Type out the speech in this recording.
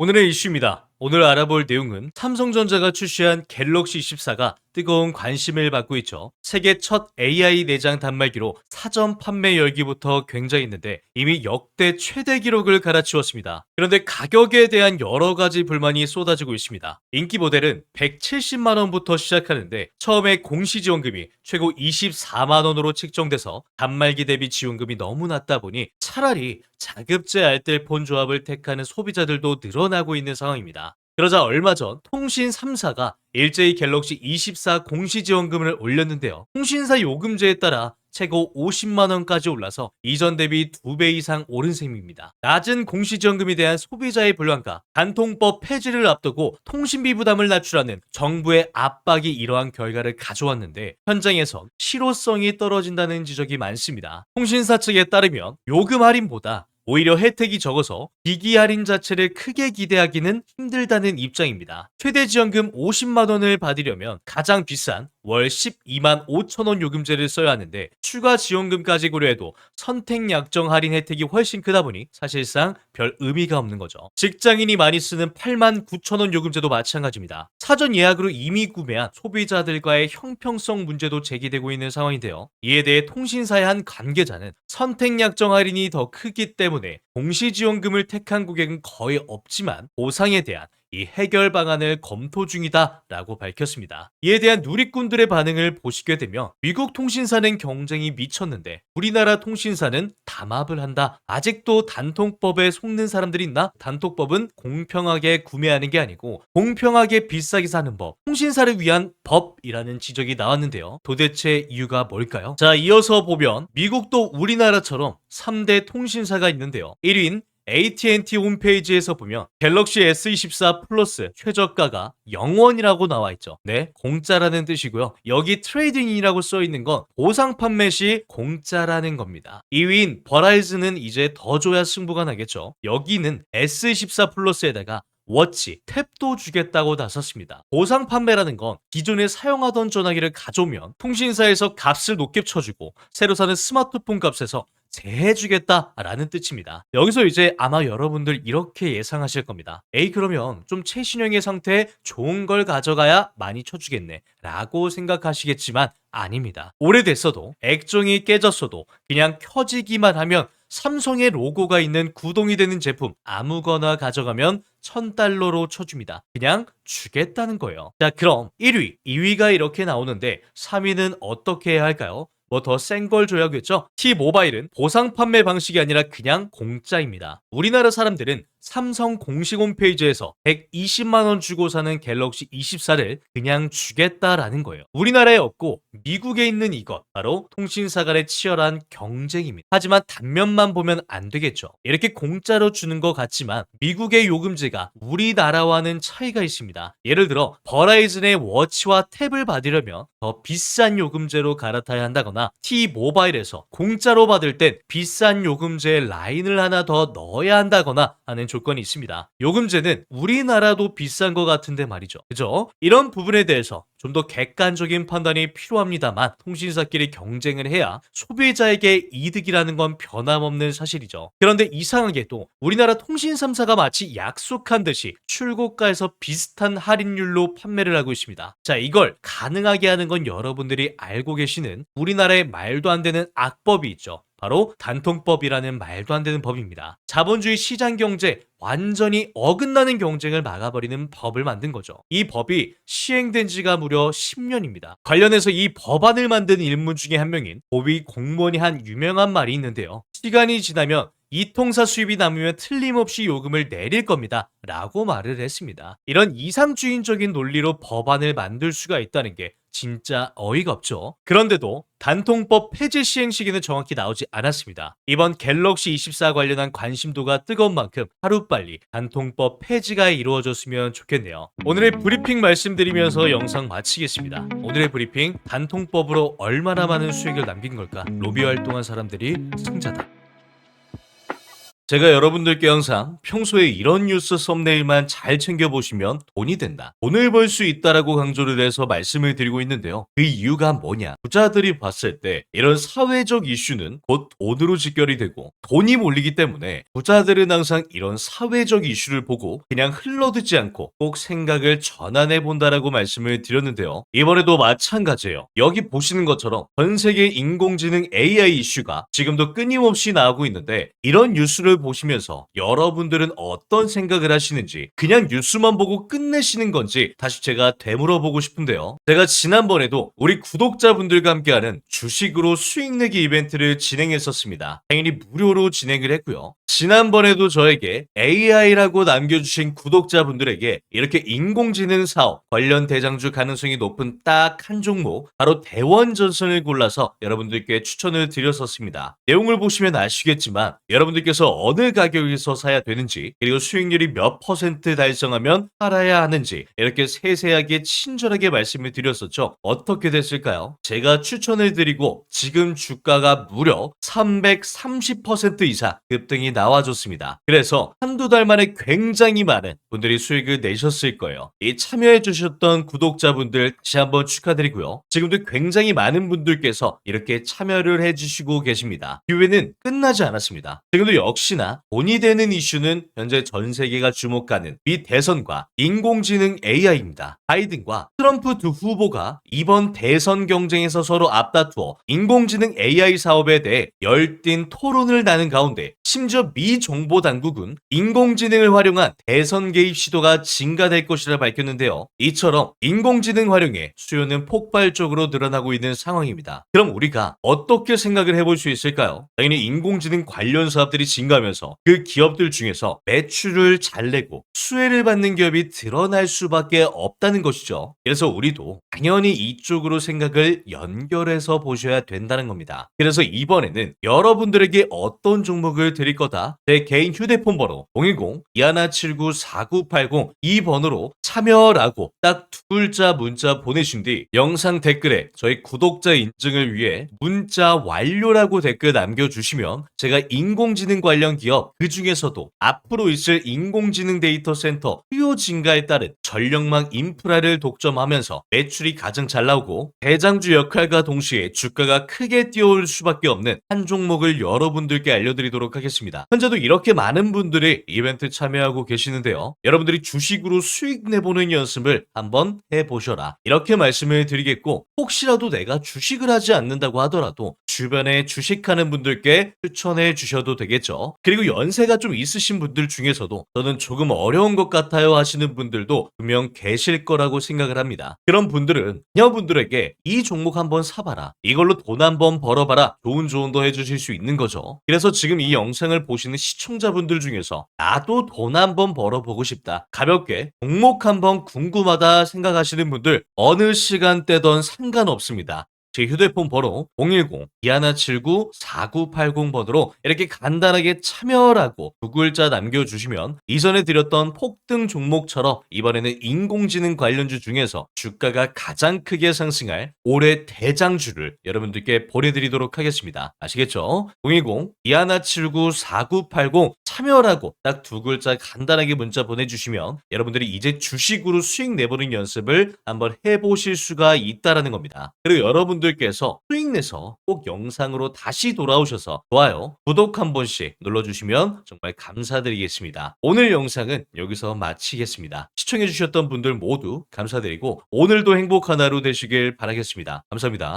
오늘의 이슈입니다. 오늘 알아볼 내용은 삼성전자가 출시한 갤럭시 24가 뜨거운 관심을 받고 있죠. 세계 첫 AI 내장 단말기로 사전 판매 열기부터 굉장했는데 이미 역대 최대 기록을 갈아치웠습니다. 그런데 가격에 대한 여러 가지 불만이 쏟아지고 있습니다. 인기 모델은 170만 원부터 시작하는데 처음에 공시 지원금이 최고 24만 원으로 책정돼서 단말기 대비 지원금이 너무 낮다 보니 차라리 자급제 알뜰폰 조합을 택하는 소비자들도 늘어나고 있는 상황입니다. 그러자 얼마 전 통신 3사가 일제히 갤럭시 24 공시 지원금을 올렸는데요. 통신사 요금제에 따라 최고 50만 원까지 올라서 이전 대비 2배 이상 오른 셈입니다. 낮은 공시 지원금에 대한 소비자의 불만과 단통법 폐지를 앞두고 통신비 부담을 낮추라는 정부의 압박이 이러한 결과를 가져왔는데 현장에선 실효성이 떨어진다는 지적이 많습니다. 통신사 측에 따르면 요금 할인보다 오히려 혜택이 적어서 기기 할인 자체를 크게 기대하기는 힘들다는 입장입니다. 최대 지원금 50만 원을 받으려면 가장 비싼 월 12만 5천 원 요금제를 써야 하는데 추가 지원금까지 고려해도 선택 약정 할인 혜택이 훨씬 크다 보니 사실상 별 의미가 없는 거죠. 직장인이 많이 쓰는 8만 9천 원 요금제도 마찬가지입니다. 사전 예약으로 이미 구매한 소비자들과의 형평성 문제도 제기되고 있는 상황인데요. 이에 대해 통신사의 한 관계자는 선택 약정 할인이 더 크기 때문에 공시지원금을 택한 고객은 거의 없지만 보상에 대한 이 해결 방안을 검토 중이다라고 밝혔습니다. 이에 대한 누리꾼들의 반응을 보시게 되면 미국 통신사는 경쟁이 미쳤는데 우리나라 통신사는 담합을 한다. 아직도 단통법에 속는 사람들이 있나? 단통법은 공평하게 구매하는 게 아니고 공평하게 비싸게 사는 법, 통신사를 위한 법이라는 지적이 나왔는데요. 도대체 이유가 뭘까요? 자, 이어서 보면 미국도 우리나라처럼 3대 통신사가 있는데요. 1위인 AT&T 홈페이지에서 보면 갤럭시 S24 플러스 최저가가 0원이라고 나와 있죠. 네, 공짜라는 뜻이고요. 여기 트레이딩이라고 써 있는 건 보상 판매 시 공짜라는 겁니다. 2위인 버라이즌은 이제 더 줘야 승부가 나겠죠. 여기는 S24 플러스에다가 워치, 탭도 주겠다고 나섰습니다. 보상 판매라는 건 기존에 사용하던 전화기를 가져오면 통신사에서 값을 높게 쳐주고 새로 사는 스마트폰 값에서 제해주겠다라는 뜻입니다. 여기서 이제 아마 여러분들 이렇게 예상하실 겁니다. 에이, 그러면 좀 최신형의 상태에 좋은 걸 가져가야 많이 쳐주겠네 라고 생각하시겠지만 아닙니다. 오래됐어도 액정이 깨졌어도 그냥 켜지기만 하면 삼성의 로고가 있는 구동이 되는 제품 아무거나 가져가면 1000달러로 쳐줍니다. 그냥 주겠다는 거예요. 자, 그럼 1위, 2위가 이렇게 나오는데 3위는 어떻게 해야 할까요? 뭐 더 센 걸 줘야겠죠? T모바일은 보상 판매 방식이 아니라 그냥 공짜입니다. 우리나라 사람들은 삼성 공식 홈페이지에서 120만 원 주고 사는 갤럭시 24를 그냥 주겠다라는 거예요. 우리나라에 없고 미국에 있는 이것, 바로 통신사 간의 치열한 경쟁입니다. 하지만 단면만 보면 안 되겠죠. 이렇게 공짜로 주는 것 같지만 미국의 요금제가 우리나라와는 차이가 있습니다. 예를 들어 버라이즌의 워치와 탭을 받으려면 더 비싼 요금제로 갈아타야 한다거나 T모바일에서 공짜로 받을 땐 비싼 요금제에 라인을 하나 더 넣어야 한다거나 하는 조건이 있습니다. 요금제는 우리나라도 비싼 것 같은데 말이죠. 그죠? 이런 부분에 대해서 좀 더 객관적인 판단이 필요합니다만 통신사끼리 경쟁을 해야 소비자에게 이득이라는 건 변함없는 사실이죠. 그런데 이상하게도 우리나라 통신 3사가 마치 약속한 듯이 출고가에서 비슷한 할인율로 판매를 하고 있습니다. 자, 이걸 가능하게 하는 건 여러분들이 알고 계시는 우리나라의 말도 안 되는 악법이 있죠. 바로 단통법이라는 말도 안 되는 법입니다. 자본주의 시장 경제 완전히 어긋나는 경쟁을 막아버리는 법을 만든 거죠. 이 법이 시행된 지가 무려 10년입니다. 관련해서 이 법안을 만든 인물 중에 한 명인 고위 공무원이 한 유명한 말이 있는데요. 시간이 지나면 이 통사 수입이 남으면 틀림없이 요금을 내릴 겁니다 라고 말을 했습니다. 이런 이상주의적인 논리로 법안을 만들 수가 있다는 게 진짜 어이가 없죠. 그런데도 단통법 폐지 시행 시기는 정확히 나오지 않았습니다. 이번 갤럭시 24 관련한 관심도가 뜨거운 만큼 하루빨리 단통법 폐지가 이루어졌으면 좋겠네요. 오늘의 브리핑 말씀드리면서 영상 마치겠습니다. 오늘의 브리핑, 단통법으로 얼마나 많은 수익을 남긴 걸까? 로비 활동한 사람들이 승자다. 제가 여러분들께 항상 평소에 이런 뉴스 썸네일만 잘 챙겨보시면 돈이 된다, 돈을 벌 수 있다라고 강조를 해서 말씀을 드리고 있는데요. 그 이유가 뭐냐? 부자들이 봤을 때 이런 사회적 이슈는 곧 돈으로 직결이 되고 돈이 몰리기 때문에 부자들은 항상 이런 사회적 이슈를 보고 그냥 흘러듣지 않고 꼭 생각을 전환해 본다라고 말씀을 드렸는데요. 이번에도 마찬가지예요. 여기 보시는 것처럼 전 세계 인공지능 AI 이슈가 지금도 끊임없이 나오고 있는데 이런 뉴스를 보시면서 여러분들은 어떤 생각을 하시는지, 그냥 뉴스만 보고 끝내시는 건지 다시 제가 되물어보고 싶은데요. 제가 지난번에도 우리 구독자분들과 함께하는 주식으로 수익 내기 이벤트를 진행했었습니다. 당연히 무료로 진행을 했고요. 지난번에도 저에게 AI라고 남겨주신 구독자분들에게 이렇게 인공지능 사업 관련 대장주 가능성이 높은 딱 한 종목, 바로 대원전선을 골라서 여러분들께 추천을 드렸었습니다. 내용을 보시면 아시겠지만 여러분들께서 어느 가격에서 사야 되는지, 그리고 수익률이 몇 퍼센트 달성하면 팔아야 하는지 이렇게 세세하게 친절하게 말씀을 드렸었죠. 어떻게 됐을까요? 제가 추천을 드리고 지금 주가가 무려 330% 이상 급등이 나와줬습니다. 그래서 한두 달 만에 굉장히 많은 분들이 수익을 내셨을 거예요. 이 참여해 주셨던 구독자분들 다시 한번 축하드리고요. 지금도 굉장히 많은 분들께서 이렇게 참여를 해주시고 계십니다. 기회는 끝나지 않았습니다. 지금도 역시나 돈이 되는 이슈는 현재 전 세계가 주목하는 미 대선과 인공지능 AI입니다. 바이든과 트럼프 두 후보가 이번 대선 경쟁에서 서로 앞다투어 인공지능 AI 사업에 대해 열띤 토론을 나눈 가운데 심지어 미 정보 당국은 인공지능을 활용한 대선 개입 시도가 증가될 것이라 밝혔는데요. 이처럼 인공지능 활용의 수요는 폭발적으로 늘어나고 있는 상황입니다. 그럼 우리가 어떻게 생각을 해볼 수 있을까요? 당연히 인공지능 관련 사업들이 증가하면서 그 기업들 중에서 매출을 잘 내고 수혜를 받는 기업이 드러날 수밖에 없다는 것이죠. 그래서 우리도 당연히 이쪽으로 생각을 연결해서 보셔야 된다는 겁니다. 그래서 이번에는 여러분들에게 어떤 종목을 드릴 거다, 내 개인 휴대폰 번호 010-2179-4980 이 번호로 참여라고 딱 두 글자 문자 보내신 뒤 영상 댓글에 저희 구독자 인증을 위해 문자 완료라고 댓글 남겨주시면 제가 인공지능 관련 기업, 그 중에서도 앞으로 있을 인공지능 데이터 센터 수요 증가에 따른 전력망 인프라를 독점하면서 매출이 가장 잘 나오고 대장주 역할과 동시에 주가가 크게 뛰어올 수밖에 없는 한 종목을 여러분들께 알려드리도록 하겠습니다. 현재도 이렇게 많은 분들이 이벤트 참여하고 계시는데요. 여러분들이 주식으로 수익 내보는 연습을 한번 해보셔라, 이렇게 말씀을 드리겠고, 혹시라도 내가 주식을 하지 않는다고 하더라도 주변에 주식하는 분들께 추천해 주셔도 되겠죠. 그리고 연세가 좀 있으신 분들 중에서도 저는 조금 어려운 것 같아요 하시는 분들도 분명 계실 거라고 생각을 합니다. 그런 분들은 자녀분들에게 이 종목 한번 사봐라, 이걸로 돈 한번 벌어봐라, 좋은 조언도 해주실 수 있는 거죠. 그래서 지금 이 영상을 보시는 시청자분들 중에서 나도 돈 한번 벌어보고 싶다, 가볍게 종목 한번 궁금하다 생각하시는 분들 어느 시간대든 상관없습니다. 제 휴대폰 번호 010-2179-4980번으로 이렇게 간단하게 참여라고 두 글자 남겨주시면 이전에 드렸던 폭등 종목처럼 이번에는 인공지능 관련주 중에서 주가가 가장 크게 상승할 올해 대장주를 여러분들께 보내드리도록 하겠습니다. 아시겠죠? 010-2179-4980 참여라고 딱 두 글자 간단하게 문자 보내주시면 여러분들이 이제 주식으로 수익 내보는 연습을 한번 해보실 수가 있다라는 겁니다. 그리고 여러분들께서 수익 내서 꼭 영상으로 다시 돌아오셔서 좋아요, 구독 한 번씩 눌러주시면 정말 감사드리겠습니다. 오늘 영상은 여기서 마치겠습니다. 시청해주셨던 분들 모두 감사드리고 오늘도 행복한 하루 되시길 바라겠습니다. 감사합니다.